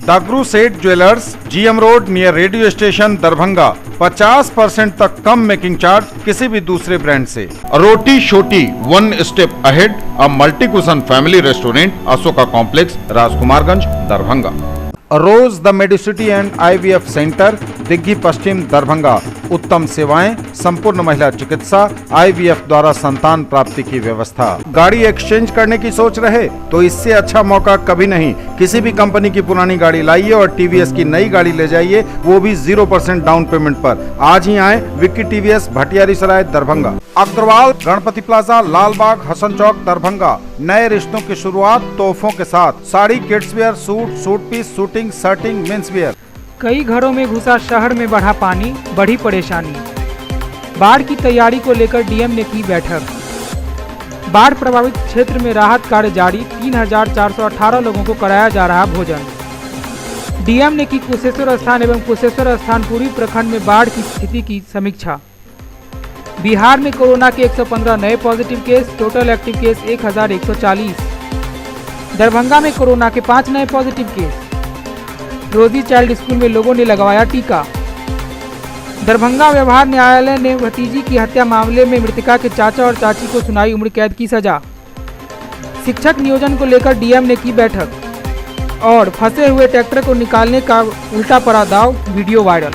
दागरू सेठ jewellers, GM road near radio station Darbhanga. 50% तक कम making charge किसी भी दूसरे ब्रांड से। Roti Shoti one step ahead, a multi cuisine family restaurant, Ashoka complex, Rajkumarganj, Darbhanga. Rose the medicity and IVF centre, Digghi पश्चिम, दरभंगा। उत्तम सेवाएं, संपूर्ण महिला चिकित्सा, IVF द्वारा संतान प्राप्ति की व्यवस्था। गाड़ी एक्सचेंज करने की सोच रहे तो इससे अच्छा मौका कभी नहीं। किसी भी कंपनी की पुरानी गाड़ी लाइए और TVS की नई गाड़ी ले जाइए, वो भी 0% डाउन पेमेंट पर। आज ही आए विक्की TVS, भटियारी सराय, दरभंगा। अग्रवाल गणपति प्लाजा, लालबाग, हसन चौक, दरभंगा। नए रिश्तों की शुरुआत तोहफों के साथ। Sari, kids wear, suit, suit piece, shooting, shirting, mens wear. कई घरों में घुसा शहर में बढ़ा पानी, बढ़ी परेशानी। बाढ़ की तैयारी को लेकर DM ने की बैठक। बाढ़ प्रभावित क्षेत्र में राहत कार्य जारी। 3418 लोगों को कराया जा रहा भोजन। DM ने की कुशेश्वर स्थान एवं कुशेश्वर स्थान पूर्वी प्रखंड में बाढ़ की स्थिति की समीक्षा। बिहार में कोरोना के 115 नए positive case, total active case 1140। Darbhanga में कोरोना के 5 नए पॉजिटिव केस। रोजी चाइल्ड स्कूल में लोगों ने लगवाया टीका। दरभंगा व्यवहार न्यायालय ने भतीजी की हत्या मामले में मृतका के चाचा और चाची को सुनाई उम्र कैद की सजा। शिक्षक नियोजन को लेकर DM ने की बैठक। और फंसे हुए ट्रैक्टर को निकालने का उल्टा पड़ा दाव, वीडियो वायरल।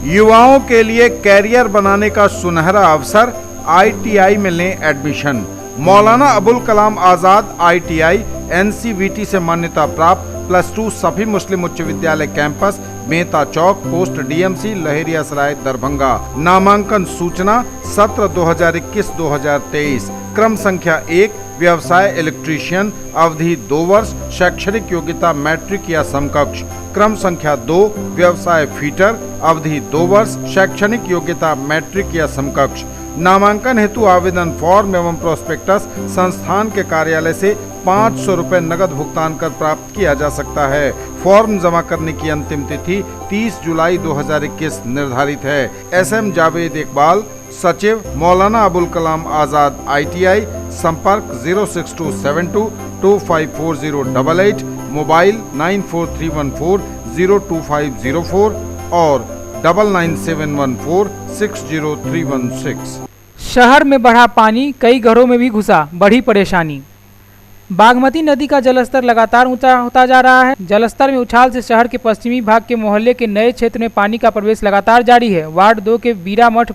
युवाओं के लिए कैरियर बनाने का सुनहरा अवसर, ITI में लें admission. Maulana Abul Kalam Azad ITI NCVT से मान्यता प्राप्त, +2 सभी मुस्लिम उच्च विद्यालय कैंपस, मेहता चौक, पोस्ट DMC, लहेरिया सराय, दरभंगा। नामांकन सूचना सत्र 2021-2023। क्रम संख्या 1, व्यवसाय इलेक्ट्रीशियन, अवधि 2 वर्ष, शैक्षणिक योग्यता मैट्रिक या समकक्ष। क्रम संख्या 2, व्यवसाय फीटर, अवधि 2 वर्ष, शैक्षणिक योग्यता मैट्रिक या समकक्ष। नामांकन हेतु आवेदन फॉर्म एवं प्रोस्पेक्टस संस्थान के कार्यालय से 500 रुपए नगद भुगतान कर प्राप्त किया जा सकता है। फॉर्म जमा करने की अंतिम तिथि 30 जुलाई 2021 निर्धारित है। SM जावेद इकबाल, सचिव, मौलाना अबुल कलाम आजाद ITI। संपर्क 06272 254088, मोबाइल 94314 और 99714 60316। शहर में बढ़ा पानी, कई घरों में भी घुसा, बढ़ी परेशानी। बागमती नदी का जलस्तर लगातार ऊंचा होता जा रहा है। जलस्तर में उछाल से शहर के पश्चिमी भाग के मोहल्ले के नए क्षेत्र में पानी का प्रवेश लगातार जारी है। वार्ड 2 के बीरा मठ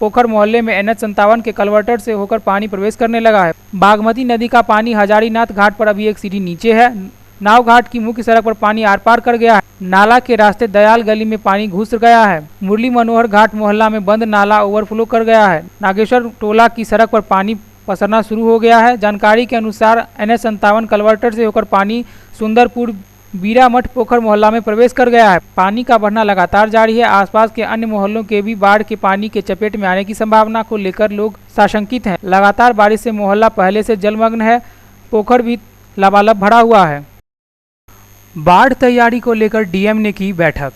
पोखर मोहल्ले में NH57 के कलवर्टर से होकर पानी प्रवेश करने लगा है। बागमती नदी का पानी हजारीनाथ घाट पर अभी 1 सीढ़ी नीचे है। नाव घाट की मुख्य सड़क पर पानी आर पार कर गया है। नाला के रास्ते दयाल गली में पानी घुस गया है। मुरली मनोहर घाट मोहल्ला में बंद नाला ओवरफ्लो कर गया है। नागेश्वर टोला की सड़क पर पानी पसरना शुरू हो गया है। जानकारी के अनुसार NH57 कलवर्टर से होकर पानी सुंदरपुर बीरा मठ पोखर मोहल्ला में प्रवेश कर गया है। पानी का बढ़ना लगातार जारी है। आसपास के अन्य मोहल्लों के भी बाढ़ के पानी के चपेट में आने की संभावना को लेकर लोग साशंकित हैं। लगातार बारिश से मोहल्ला पहले से जलमग्न है। पोखर भी लबालब भरा हुआ है। बाढ़ तैयारी को लेकर DM ने की बैठक।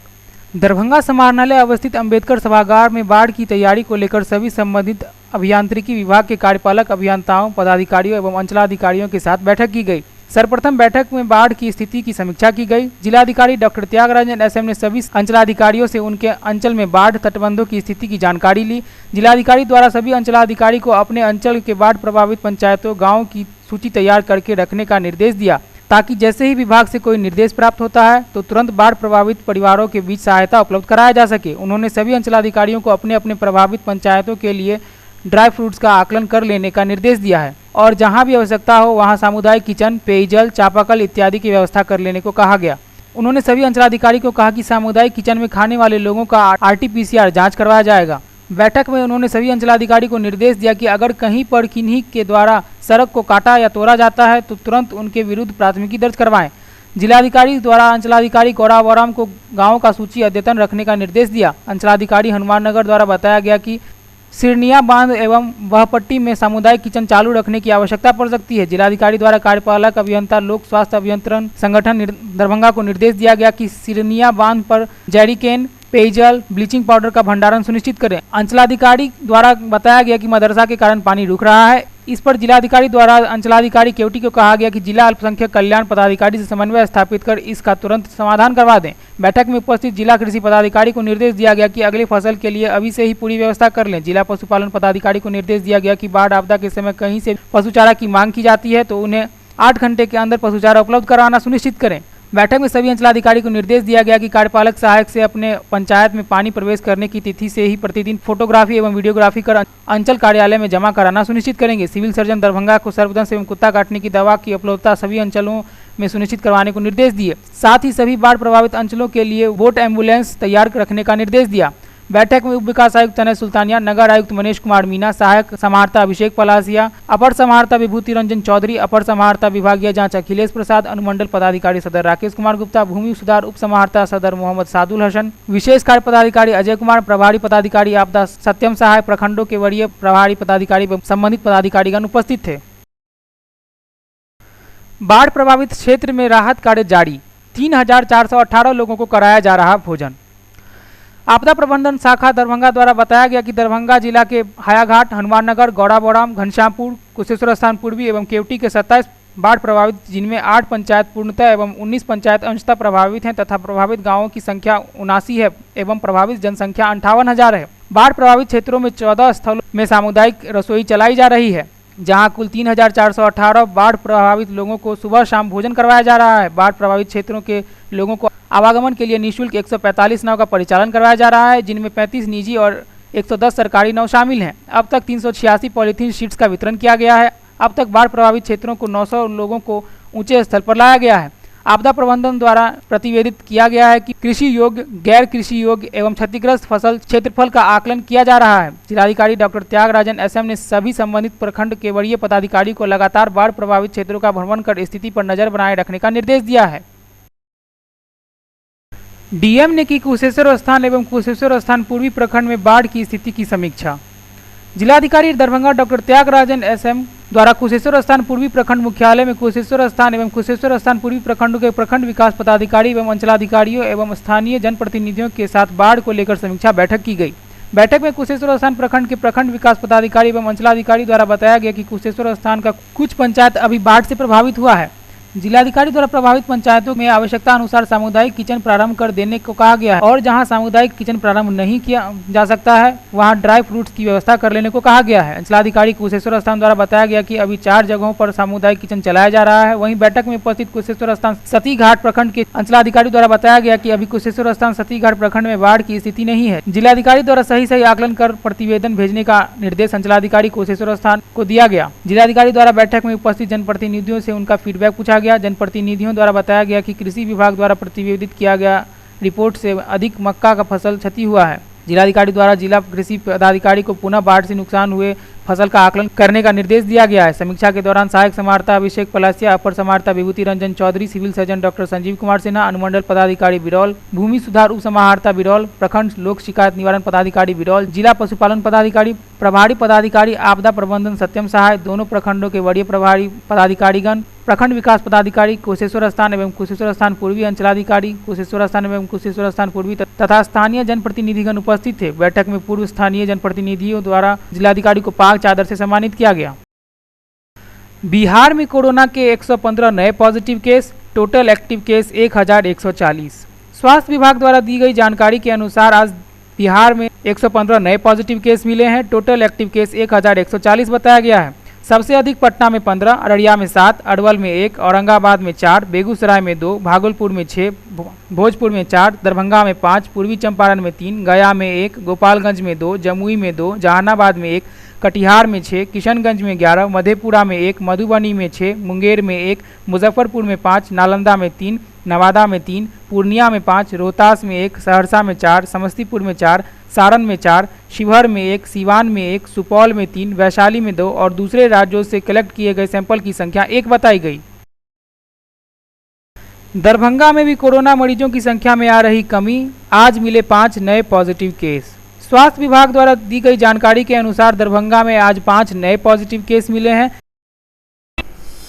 दरभंगा समाहरणालय अवस्थित अंबेडकर सभागार में बाढ़ की तैयारी को लेकर सभी संबंधित अभियांत्रिकी विभाग के कार्यपालक अभियंताओं, पदाधिकारियों एवं अंचलाधिकारियों के साथ बैठक की गई। सर्वप्रथम बैठक में बाढ़ की स्थिति की समीक्षा की गई। जिलाधिकारी डॉक्टर त्यागराजन SM ने सभी अंचलाधिकारियों से उनके अंचल में बाढ़ तटबंधों की स्थिति की जानकारी ली। जिलाधिकारी द्वारा सभी अंचलाधिकारी को अपने अंचल के बाढ़ प्रभावित पंचायतों, गाँव की सूची तैयार करके रखने का निर्देश दिया, ताकि जैसे ही विभाग से कोई निर्देश प्राप्त होता है तो तुरंत बाढ़ प्रभावित परिवारों के बीच सहायता उपलब्ध कराया जा सके। उन्होंने सभी अंचलाधिकारियों को अपने अपने प्रभावित पंचायतों के लिए ड्राई फ्रूट्स का आकलन कर लेने का निर्देश दिया है और जहां भी आवश्यकता हो वहां सामुदायिक किचन, पेयजल, चापाकल इत्यादि की व्यवस्था कर लेने को कहा गया। उन्होंने सभी अंचलाधिकारी को कहा कि सामुदायिक किचन में खाने वाले लोगों का RT-PCR जाँच करवाया जाएगा। बैठक में उन्होंने सभी अंचलाधिकारी को निर्देश दिया कि अगर कहीं पर किन्हीं के द्वारा सड़क को काटा या तोड़ा जाता है तो तुरंत उनके विरुद्ध प्राथमिकी दर्ज करवाएं। जिलाधिकारी द्वारा अंचलाधिकारी गौरावराम को गांवों का सूची अद्यतन रखने का निर्देश दिया। अंचलाधिकारी हनुमान नगर द्वारा बताया गया कि सिरनिया बांध एवं बहपट्टी में सामुदायिक किचन चालू रखने की आवश्यकता पड़ सकती है। जिलाधिकारी द्वारा कार्यपालक अभियंता लोक स्वास्थ्य अभियंत्रण संगठन दरभंगा को निर्देश दिया गया कि सिरनिया बांध पर जेरिकेन, पेयजल, ब्लीचिंग पाउडर का भंडारण सुनिश्चित करें। अंचलाधिकारी द्वारा बताया गया कि मदरसा के कारण पानी रुक रहा है, इस पर जिलाधिकारी द्वारा अंचलाधिकारी केवटी को कहा गया कि जिला अल्पसंख्यक कल्याण पदाधिकारी से समन्वय स्थापित कर इसका तुरंत समाधान करवा दें। बैठक में उपस्थित जिला कृषि पदाधिकारी को निर्देश दिया गया कि अगली फसल के लिए अभी से ही पूरी व्यवस्था कर लें। जिला पशुपालन पदाधिकारी को निर्देश दिया गया कि बाढ़ आपदा के समय कहीं से पशु चारा की मांग की जाती है तो उन्हें 8 घंटे के अंदर पशु चारा उपलब्ध कराना सुनिश्चित करें। बैठक में सभी अंचलाधिकारी को निर्देश दिया गया कि कार्यपालक सहायक से अपने पंचायत में पानी प्रवेश करने की तिथि से ही प्रतिदिन फोटोग्राफी एवं वीडियोग्राफी कर अंचल कार्यालय में जमा कराना सुनिश्चित करेंगे। सिविल सर्जन दरभंगा को सर्पदंश एवं कुत्ता काटने की दवा की उपलब्धता सभी अंचलों में सुनिश्चित करवाने को निर्देश दिए। साथ ही सभी बाढ़ प्रभावित अंचलों के लिए बोट एम्बुलेंस तैयार रखने का निर्देश दिया। बैठक में उप विकास आयुक्त तनय सुल्तानिया, नगर आयुक्त मनीष कुमार मीना, सहायक समाहर्ता अभिषेक पलासिया, अपर समाहर्ता विभूति रंजन चौधरी, अपर समाहर्ता विभागीय जांच अखिलेश प्रसाद, अनुमंडल पदाधिकारी सदर राकेश कुमार गुप्ता, भूमि सुधार उप समाहर्ता सदर मोहम्मद सादुल हसन, विशेष कार्य पदाधिकारी अजय कुमार, प्रभारी पदाधिकारी आपदा सत्यम सहाय, प्रखंडों के वरीय प्रभारी पदाधिकारी व संबंधित पदाधिकारीगण उपस्थित थे। बाढ़ प्रभावित क्षेत्र में राहत कार्य जारी, 3418 लोगों को कराया जा रहा भोजन। आपदा प्रबंधन शाखा दरभंगा द्वारा बताया गया कि दरभंगा जिला के हायाघाट, हनुमाननगर, गौड़ाबौराम, घनश्यामपुर, कुशेश्वर स्थान पूर्वी एवं केवटी के 27 बाढ़ प्रभावित, जिनमें 8 पंचायत पूर्णतः एवं 19 पंचायत अंशतः प्रभावित हैं तथा प्रभावित गांवों की संख्या 79 है एवं प्रभावित जनसंख्या 58,000 है। बाढ़ प्रभावित क्षेत्रों में 14 स्थलों में सामुदायिक रसोई चलाई जा रही है, जहां कुल 3418 बाढ़ प्रभावित लोगों को सुबह शाम भोजन करवाया जा रहा है। बाढ़ प्रभावित क्षेत्रों के लोगों को आवागमन के लिए निःशुल्क 145 नाव का परिचालन करवाया जा रहा है, जिनमें 35 निजी और 110 सरकारी नाव शामिल हैं। अब तक 386 पॉलीथीन शीट्स का वितरण किया गया है। अब तक बाढ़ प्रभावित क्षेत्रों को 900 लोगों को ऊंचे स्थल पर लाया गया है। आपदा प्रबंधन द्वारा प्रतिवेदित किया गया है कि कृषि योग्य, गैर कृषि योग्य एवं क्षतिग्रस्त फसल क्षेत्रफल का आकलन किया जा रहा है। जिलाधिकारी डॉक्टर त्यागराजन एसएम ने सभी संबंधित प्रखंड के वरीय पदाधिकारी को लगातार बाढ़ प्रभावित क्षेत्रों का भ्रमण कर स्थिति पर नजर बनाए रखने का निर्देश दिया है। डीएम ने की कुशेश्वर स्थान एवं कुशेश्वर स्थान पूर्वी प्रखंड में बाढ़ की स्थिति की समीक्षा। जिलाधिकारी दरभंगा डॉक्टर त्यागराजन एसएम द्वारा कुशेश्वर स्थान पूर्वी प्रखंड मुख्यालय में कुशेश्वर स्थान एवं कुशेश्वर स्थान पूर्वी प्रखंडों के प्रखंड विकास पदाधिकारी एवं अंचलाधिकारियों एवं स्थानीय जनप्रतिनिधियों के साथ बाढ़ को लेकर समीक्षा बैठक की गई। बैठक में कुशेश्वर स्थान प्रखंड के प्रखंड विकास पदाधिकारी एवं अंचलाधिकारी द्वारा बताया गया कि कुशेश्वर स्थान का कुछ पंचायत अभी बाढ़ से प्रभावित हुआ है। जिलाधिकारी द्वारा प्रभावित पंचायतों में आवश्यकता अनुसार सामुदायिक किचन प्रारंभ कर देने को कहा गया है और जहां सामुदायिक किचन प्रारंभ नहीं किया जा सकता है वहां ड्राई फ्रूट्स की व्यवस्था कर लेने को कहा गया है। अंचलाधिकारी कुशेश्वर स्थान द्वारा बताया गया कि अभी 4 जगहों पर सामुदायिक किचन चलाया जा रहा है। वहीं बैठक में उपस्थित कुशेश्वर स्थान सती घाट प्रखंड के अंचलाधिकारी द्वारा बताया गया कि अभी कुशेश्वर स्थान सती घाट प्रखंड में बाढ़ की स्थिति नहीं है। जिलाधिकारी द्वारा सही आकलन कर प्रतिवेदन भेजने का निर्देश अंचलाधिकारी कुशेश्वर स्थान को दिया गया। जिलाधिकारी द्वारा बैठक में उपस्थित जनप्रतिनिधियों से उनका फीडबैक पूछा गया। जनप्रतिनिधियों द्वारा बताया गया कि कृषि विभाग द्वारा प्रतिवेदित किया गया रिपोर्ट से अधिक मक्का का फसल क्षति हुआ है। जिलाधिकारी द्वारा जिला कृषि पदाधिकारी को पुनः बाढ़ से नुकसान हुए फसल का आकलन करने का निर्देश दिया गया है। समीक्षा के दौरान सहायक समाहर्ता अभिषेक पलासिया, अपर समाहर्ता Vibhuti Ranjan Chaudhary, civil surgeon doctor Sanjeev Kumar Sinha, अनुमंडल पदाधिकारी बिरौल, भूमि सुधार उप समाहर्ता बिरौल, प्रखंड लोक शिकायत निवारण पदाधिकारी बिरौल, जिला पशुपालन पदाधिकारी, प्रभारी पदाधिकारी आपदा प्रबंधन सत्यम सहाय, दोनों प्रखंडों के वरीय प्रभारी पदाधिकारीगण, प्रखंड विकास पदाधिकारी कुशेश्वर स्थान एवं कुशेश्वर स्थान पूर्वी अंचलाधिकारी कुशेश्वर स्थान एवं कुशेश्वर स्थान पूर्वी तथा स्थानीय जनप्रतिनिधिगण उपस्थित थे। बैठक में पूर्व स्थानीय जनप्रतिनिधियों द्वारा जिलाधिकारी को पाक चादर से सम्मानित किया गया। बिहार में कोरोना के 115 नए positive case, total active case 1140। स्वास्थ्य विभाग द्वारा दी गई जानकारी के अनुसार आज बिहार में 115 नए पॉजिटिव केस मिले हैं। टोटल एक्टिव केस 1140 बताया गया है। सबसे अधिक पटना में 15, अररिया में 7, अरवल में 1, औरंगाबाद में 4, बेगूसराय में 2, भागलपुर में 6, भोजपुर में 4, दरभंगा में 5, पूर्वी चंपारण में 3, गया में 1, गोपालगंज में 2, जमुई में 2, जहानाबाद में 1, कटिहार में 6, किशनगंज में 11, मधेपुरा में 1, मधुबनी में 6, मुंगेर में 1, मुजफ्फरपुर में 5, नालंदा में 3, नवादा में 3, पूर्णिया में 5, रोहतास में 1, सहरसा में 4, समस्तीपुर में 4, सारण में 4, शिवहर में 1, सीवान में 1, सुपौल में 3, वैशाली में 2 और दूसरे राज्यों से कलेक्ट किए गए सैंपल की संख्या 1 बताई गई। दरभंगा में भी कोरोना मरीजों की संख्या में आ रही कमी, आज मिले 5 नए पॉजिटिव केस। स्वास्थ्य विभाग द्वारा दी गई जानकारी के अनुसार दरभंगा में आज 5 नए पॉजिटिव केस मिले हैं।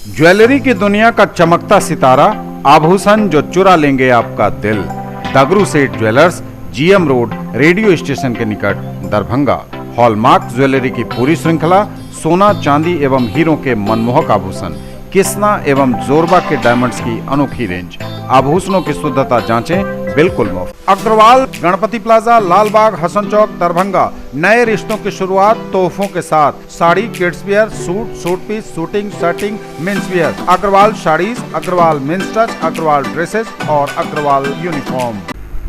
ज्वेलरी की दुनिया का चमकता सितारा, आभूषण जो चुरा लेंगे आपका दिल। दगरू सेठ jewellers, GM road, radio station के निकट, दरभंगा। हॉलमार्क ज्वेलरी की पूरी श्रृंखला सोना, चांदी एवं हीरों के मनमोहक आभूषण, किस्ना एवं जोरबा के डायमंड्स की अनोखी रेंज। आभूषणों की शुद्धता जांचें बिल्कुल मुफ्त। अग्रवाल गणपति प्लाजा, लालबाग, हसन चौक, दरभंगा। नए रिश्तों की शुरुआत तोहफों के साथ। Sari, kids wear, suit, suit piece, shooting, shirting, mens wear. Agarwal saris, Agarwal mens touch, Agarwal dresses और Agarwal uniform.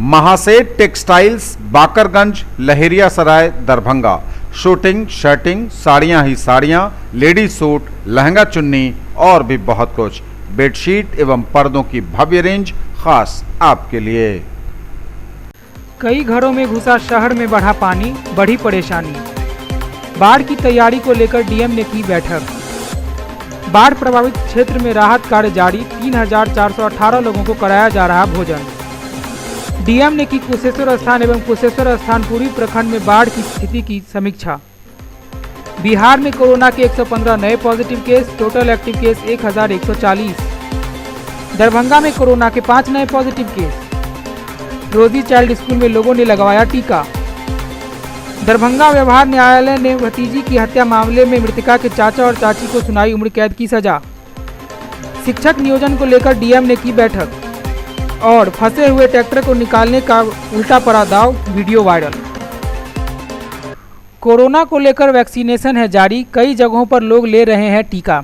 Mahaseth textiles, Bakarganj, Laheriya Sarai, Darbhanga. Shooting, shirting, साड़ियाँ ही साड़ियाँ, लेडीज सूट, लहंगा चुन्नी और भी बहुत कुछ। बेडशीट एवं पर्दों की भव्य रेंज खास आपके लिए। कई घरों में घुसा शहर में बढ़ा पानी, बढ़ी परेशानी। बाढ़ की तैयारी को लेकर डीएम ने की बैठक। बाढ़ प्रभावित क्षेत्र में राहत कार्य जारी, 3418 लोगों को कराया जा रहा भोजन। डीएम ने की कुशेश्वर स्थान एवं कुशेश्वर स्थान पूर्वी प्रखंड में बाढ़ की स्थिति की समीक्षा। बिहार में कोरोना के 115 नए positive case, total active case 1140। Darbhanga में कोरोना के 5 नए पॉजिटिव केस। रोजी चाइल्ड स्कूल में लोगों ने लगवाया टीका। दरभंगा व्यवहार न्यायालय ने भतीजी की हत्या मामले में मृतका के चाचा और चाची को सुनाई उम्र कैद की सजा। शिक्षक नियोजन को लेकर डीएम ने की बैठक और फंसे हुए ट्रैक्टर को निकालने का उल्टा पड़ा दाव, वीडियो वायरल। कोरोना को लेकर वैक्सीनेशन है जारी, कई जगहों पर लोग ले रहे हैं टीका।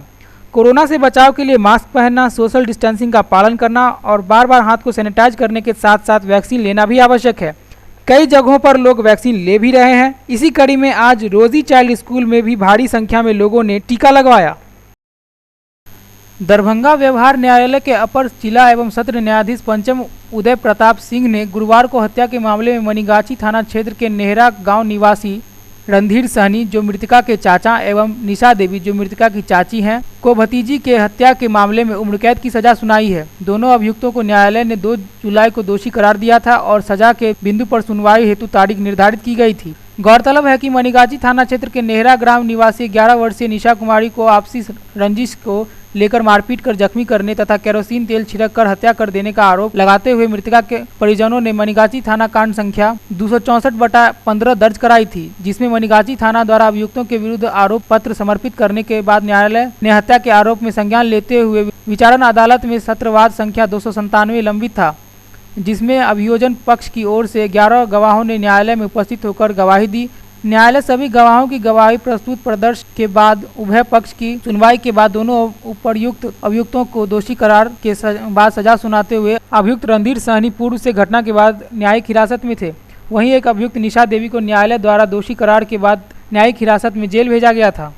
कोरोना से बचाव के लिए मास्क पहनना, सोशल डिस्टेंसिंग का पालन करना और बार बार हाथ को सैनिटाइज करने के साथ साथ वैक्सीन लेना भी आवश्यक है। कई जगहों पर लोग वैक्सीन ले भी रहे हैं। इसी कड़ी में आज रोजी चाइल्ड स्कूल में भी भारी संख्या में लोगों ने टीका लगवाया। दरभंगा व्यवहार न्यायालय के अपर जिला एवं सत्र न्यायाधीश पंचम उदय प्रताप सिंह ने गुरुवार को हत्या के मामले में मनीगाछी थाना क्षेत्र के नेहरा गांव निवासी रणधीर सहनी, जो मृतका के चाचा, एवं निशा देवी, जो मृतका की चाची हैं, को भतीजी के हत्या के मामले में उम्रकैद की सजा सुनाई है। दोनों अभियुक्तों को न्यायालय ने 2 जुलाई को दोषी करार दिया था और सजा के बिंदु पर सुनवाई हेतु तारीख निर्धारित की गई थी। गौरतलब है कि मनीगाछी थाना क्षेत्र के नेहरा ग्राम निवासी 11 वर्षीय निशा कुमारी को आपसी रंजिश को लेकर मारपीट कर जख्मी करने तथा केरोसिन तेल छिड़क कर हत्या कर देने का आरोप लगाते हुए मृतका के परिजनों ने मनीगाछी थाना कांड संख्या 264/15 दर्ज कराई थी, जिसमें मनीगाछी थाना द्वारा अभियुक्तों के विरुद्ध आरोप पत्र समर्पित करने के बाद न्यायालय ने हत्या के आरोप में संज्ञान लेते हुए विचारण अदालत में सत्रवाद संख्या 297 लंबित था, जिसमें अभियोजन पक्ष की ओर से 11 गवाहों ने न्यायालय में उपस्थित होकर गवाही दी। न्यायालय सभी गवाहों की गवाही प्रस्तुत प्रदर्शन के बाद उभय पक्ष की सुनवाई के बाद दोनों उपर्युक्त अभियुक्तों को दोषी करार के बाद सजा सुनाते हुए अभियुक्त रणधीर सहनी पूर्व से घटना के बाद न्यायिक हिरासत में थे। वहीं एक अभियुक्त निशा देवी को न्यायालय द्वारा दोषी करार के बाद न्यायिक हिरासत में जेल भेजा गया था।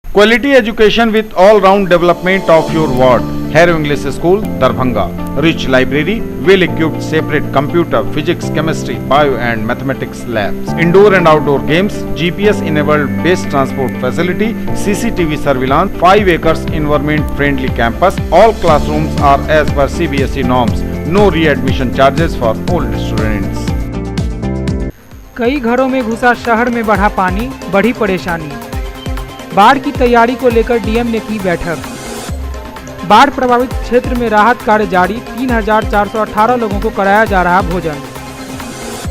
Quality education with all-round development of your ward. Harrow English School, Darbhanga. Rich library, well-equipped separate computer, physics, chemistry, bio and mathematics labs. Indoor and outdoor games, GPS-enabled base transport facility, CCTV surveillance, 5 acres environment-friendly campus. All classrooms are as per CBSE norms. No readmission charges for old students. कई घरों में घुसा शहर में बढ़ा पानी, बढ़ी परेशानी। बाढ़ की तैयारी को लेकर डीएम ने की बैठक। बाढ़ प्रभावित क्षेत्र में राहत कार्य जारी, 3418 लोगों को कराया जा रहा भोजन।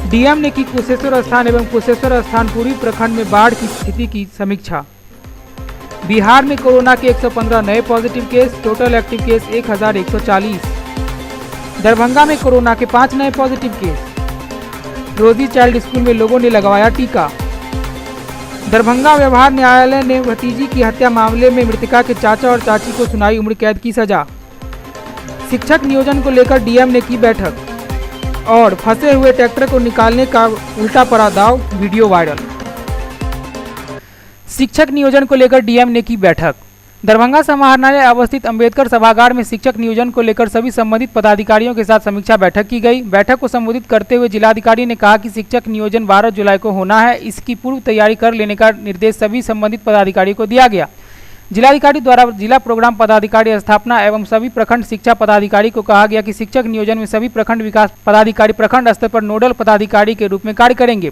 डीएम ने की कुशेश्वर स्थान एवं कुशेश्वर स्थान पूर्वी प्रखंड में बाढ़ की स्थिति की समीक्षा। बिहार में कोरोना के 115 नए positive case, total active case 1140। Darbhanga में कोरोना के 5 नए पॉजिटिव केस। रोजी चाइल्ड स्कूल में लोगों ने लगवाया टीका। दरभंगा व्यवहार न्यायालय ने भतीजी की हत्या मामले में मृतका के चाचा और चाची को सुनाई उम्र कैद की सजा। शिक्षक नियोजन को लेकर डीएम ने की बैठक और फंसे हुए ट्रैक्टर को निकालने का उल्टा पड़ा दाव, वीडियो वायरल। शिक्षक नियोजन को लेकर डीएम ने की बैठक। दरभंगा समाहरणालय अवस्थित अंबेडकर सभागार में शिक्षक नियोजन को लेकर सभी संबंधित पदाधिकारियों के साथ समीक्षा बैठक की गई। बैठक को संबोधित करते हुए जिलाधिकारी ने कहा कि शिक्षक नियोजन 12 जुलाई को होना है, इसकी पूर्व तैयारी कर लेने का निर्देश सभी संबंधित पदाधिकारियों को दिया गया। जिलाधिकारी द्वारा जिला प्रोग्राम पदाधिकारी स्थापना एवं सभी प्रखंड शिक्षा पदाधिकारी को कहा गया कि शिक्षक नियोजन में सभी प्रखंड विकास पदाधिकारी प्रखंड स्तर पर नोडल पदाधिकारी के रूप में कार्य करेंगे।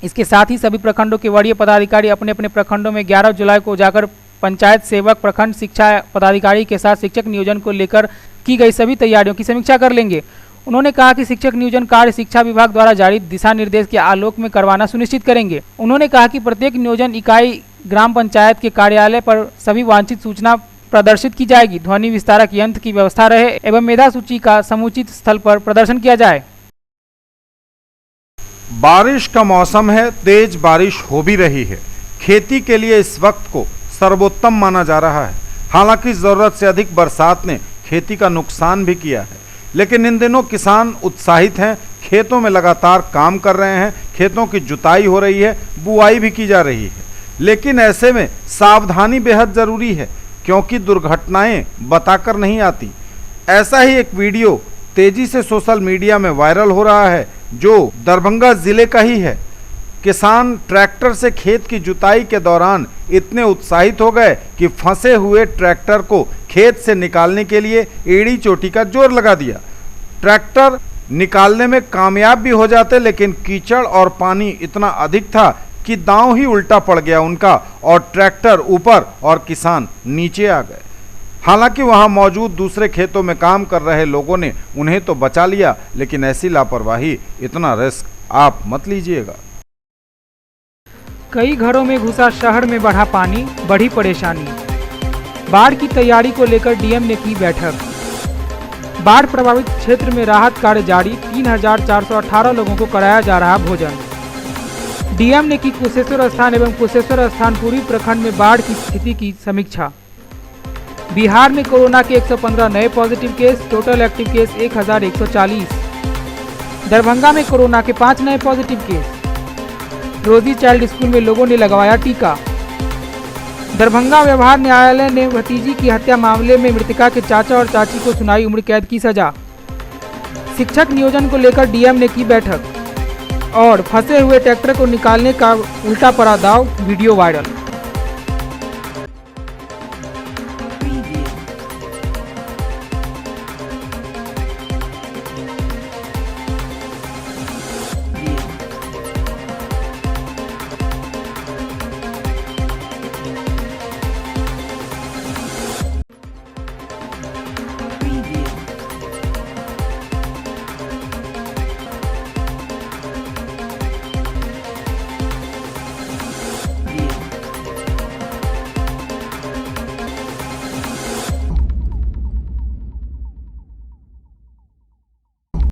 इसके साथ ही सभी प्रखंडों के वरीय पदाधिकारी अपने अपने प्रखंडों में 11 जुलाई को जाकर पंचायत सेवक, प्रखंड शिक्षा पदाधिकारी के साथ शिक्षक नियोजन को लेकर की गई सभी तैयारियों की समीक्षा कर लेंगे। उन्होंने कहा कि शिक्षक नियोजन कार्य शिक्षा विभाग द्वारा जारी दिशा निर्देश के आलोक में करवाना सुनिश्चित करेंगे। उन्होंने कहा कि प्रत्येक नियोजन इकाई ग्राम पंचायत के कार्यालय पर सभी वांछित सूचना प्रदर्शित की जाएगी। ध्वनि विस्तारक यंत्र की व्यवस्था रहे एवं मेधा सूची का समुचित स्थल पर प्रदर्शन किया जाए। बारिश का मौसम है, तेज बारिश हो भी रही है। खेती के लिए इस वक्त को सर्वोत्तम माना जा रहा है। हालांकि जरूरत से अधिक बरसात ने खेती का नुकसान भी किया है, लेकिन इन दिनों किसान उत्साहित हैं, खेतों में लगातार काम कर रहे हैं। खेतों की जुताई हो रही है, बुआई भी की जा रही है। लेकिन ऐसे में सावधानी बेहद जरूरी है, क्योंकि दुर्घटनाएं बताकर नहीं आती। ऐसा ही एक वीडियो तेजी से सोशल मीडिया में वायरल हो रहा है, जो दरभंगा जिले का ही है। किसान ट्रैक्टर से खेत की जुताई के दौरान इतने उत्साहित हो गए कि फंसे हुए ट्रैक्टर को खेत से निकालने के लिए एड़ी चोटी का जोर लगा दिया। ट्रैक्टर निकालने में कामयाब भी हो जाते, लेकिन कीचड़ और पानी इतना अधिक था कि दांव ही उल्टा पड़ गया उनका, और ट्रैक्टर ऊपर और किसान नीचे आ गए। हालांकि वहां मौजूद दूसरे खेतों में काम कर रहे लोगों ने उन्हें तो बचा लिया, लेकिन ऐसी लापरवाही, इतना रिस्क आप मत लीजिएगा। कई घरों में घुसा शहर में बढ़ा पानी, बढ़ी परेशानी। बाढ़ की तैयारी को लेकर डीएम ने की बैठक। बाढ़ प्रभावित क्षेत्र में राहत कार्य जारी, 3418 लोगों को कराया जा रहा भोजन। डीएम ने की कुशेश्वर स्थान एवं कुशेश्वर स्थान पूर्वी प्रखंड में बाढ़ की स्थिति की समीक्षा। बिहार में कोरोना के 115 नए positive case, total active case 1140। Darbhanga में कोरोना के 5 नए पॉजिटिव केस। रोजी चाइल्ड स्कूल में लोगों ने लगवाया टीका। दरभंगा व्यवहार न्यायालय ने भतीजी की हत्या मामले में मृतका के चाचा और चाची को सुनाई उम्र कैद की सजा। शिक्षक नियोजन को लेकर डीएम ने की बैठक और फंसे हुए ट्रैक्टर को निकालने का उल्टा पड़ा दाव, वीडियो वायरल।